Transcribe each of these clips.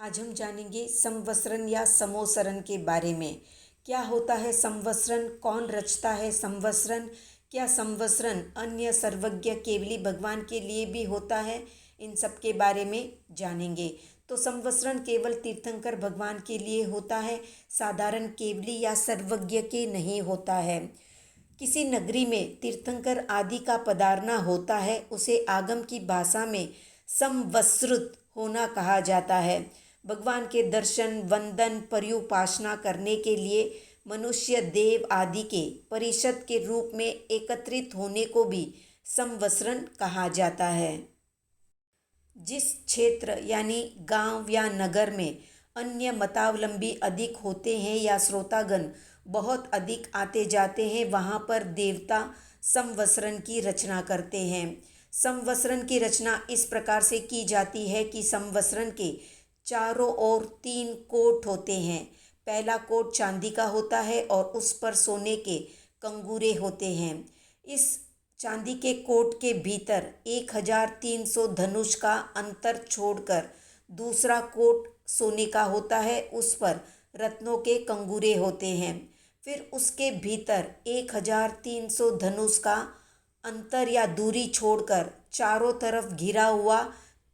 आज हम जानेंगे संवत्सरण या संवत्सरण के बारे में। क्या होता है संवत्सरण, कौन रचता है संवत्सरण, क्या संवत्सरण अन्य सर्वज्ञ केवली भगवान के लिए भी होता है, इन सब के बारे में जानेंगे। तो संवत्सरण केवल तीर्थंकर भगवान के लिए होता है, साधारण केवली या सर्वज्ञ के नहीं होता है। किसी नगरी में तीर्थंकर आदि का पधारना होता है, उसे आगम की भाषा में संवत्सृत होना कहा जाता है। भगवान के दर्शन, वंदन, पर्युपासना करने के लिए मनुष्य, देव आदि के परिषद के रूप में एकत्रित होने को भी संवत्सरण कहा जाता है। जिस क्षेत्र यानी गांव या नगर में अन्य मतावलंबी अधिक होते हैं या श्रोतागण बहुत अधिक आते जाते हैं, वहाँ पर देवता संवत्सरण की रचना करते हैं। संवत्सरण की रचना इस प्रकार से की जाती है कि संवत्सरण के चारों ओर 3 कोट होते हैं। पहला कोट चांदी का होता है और उस पर सोने के कंगूरे होते हैं। इस चांदी के कोट के भीतर 1300 धनुष का अंतर छोड़कर दूसरा कोट सोने का होता है, उस पर रत्नों के कंगूरे होते हैं। फिर उसके भीतर 1300 धनुष का अंतर या दूरी छोड़कर चारों तरफ घिरा हुआ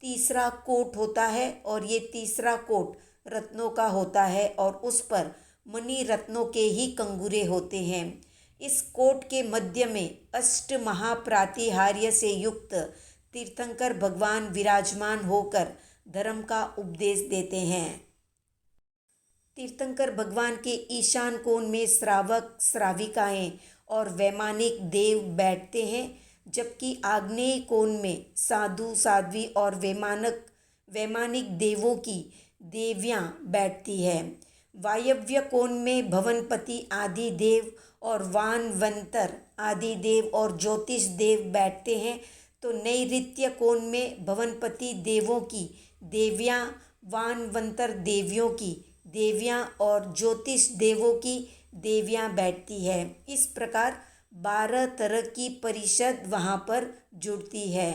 तीसरा कोट होता है और ये तीसरा कोट रत्नों का होता है और उस पर मणि रत्नों के ही कंगूरे होते हैं। इस कोट के मध्य में अष्ट महाप्रातिहार्य से युक्त तीर्थंकर भगवान विराजमान होकर धर्म का उपदेश देते हैं। तीर्थंकर भगवान के ईशान कोण में श्रावक, श्राविकाएं और वैमानिक देव बैठते हैं, जबकि आग्नेय कोण में साधु, साध्वी और वैमानिक देवों की देवियां बैठती है। वायव्य कोण में भवनपति आदि देव और वानवंतर आदि देव और ज्योतिष देव बैठते हैं, तो नैऋत्य कोण में भवनपति देवों की देवियां, वानवंतर देवियों की देवियां और ज्योतिष देवों की देवियां बैठती है। इस प्रकार 12 तरह की परिषद वहाँ पर जुड़ती है।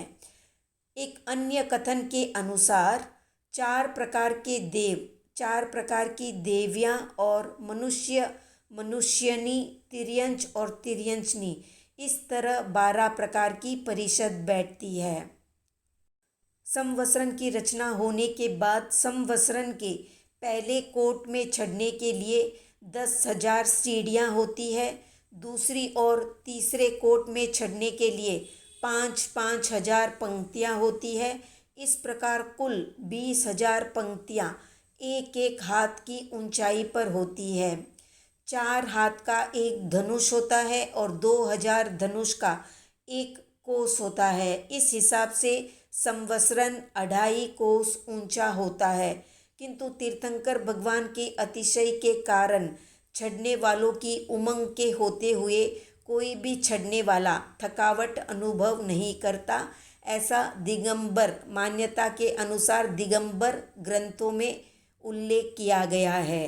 एक अन्य कथन के अनुसार 4 प्रकार के देव, 4 प्रकार की देवियाँ और मनुष्य, मनुष्यनी, तिर्यंच और तिर्यंचनी, इस तरह 12 प्रकार की परिषद बैठती है। संवत्सरण की रचना होने के बाद संवत्सरण के पहले कोट में चढ़ने के लिए 10,000 सीढ़ियाँ होती है। दूसरी और तीसरे कोट में चढ़ने के लिए 5-5 हजार पंक्तियाँ होती है। इस प्रकार कुल 20,000 पंक्तियाँ एक एक हाथ की ऊंचाई पर होती है। 4 हाथ का एक धनुष होता है और 2000 धनुष का एक कोस होता है। इस हिसाब से संवत्सरण 2.5 कोस ऊंचा होता है, किंतु तीर्थंकर भगवान के अतिशय के कारण चढ़ने वालों की उमंग के होते हुए कोई भी चढ़ने वाला थकावट अनुभव नहीं करता, ऐसा दिगंबर मान्यता के अनुसार दिगंबर ग्रंथों में उल्लेख किया गया है।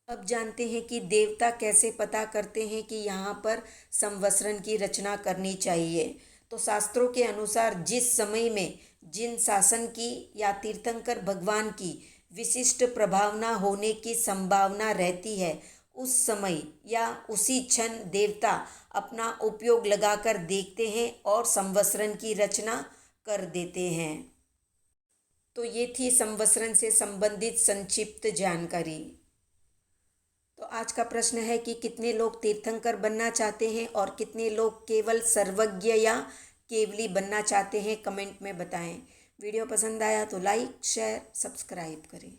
अब जानते हैं कि देवता कैसे पता करते हैं कि यहाँ पर संवत्सरण की रचना करनी चाहिए। तो शास्त्रों के अनुसार जिस समय में जिन शासन की या तीर्थंकर भगवान की विशिष्ट प्रभावना होने की संभावना रहती है, उस समय या उसी क्षण देवता अपना उपयोग लगाकर देखते हैं और संवत्सरण की रचना कर देते हैं। तो ये थी संवत्सरण से संबंधित संक्षिप्त जानकारी। तो आज का प्रश्न है कि कितने लोग तीर्थंकर बनना चाहते हैं और कितने लोग केवल सर्वज्ञ या केवली बनना चाहते हैं, कमेंट में बताएं। वीडियो पसंद आया तो लाइक, शेयर, सब्सक्राइब करें।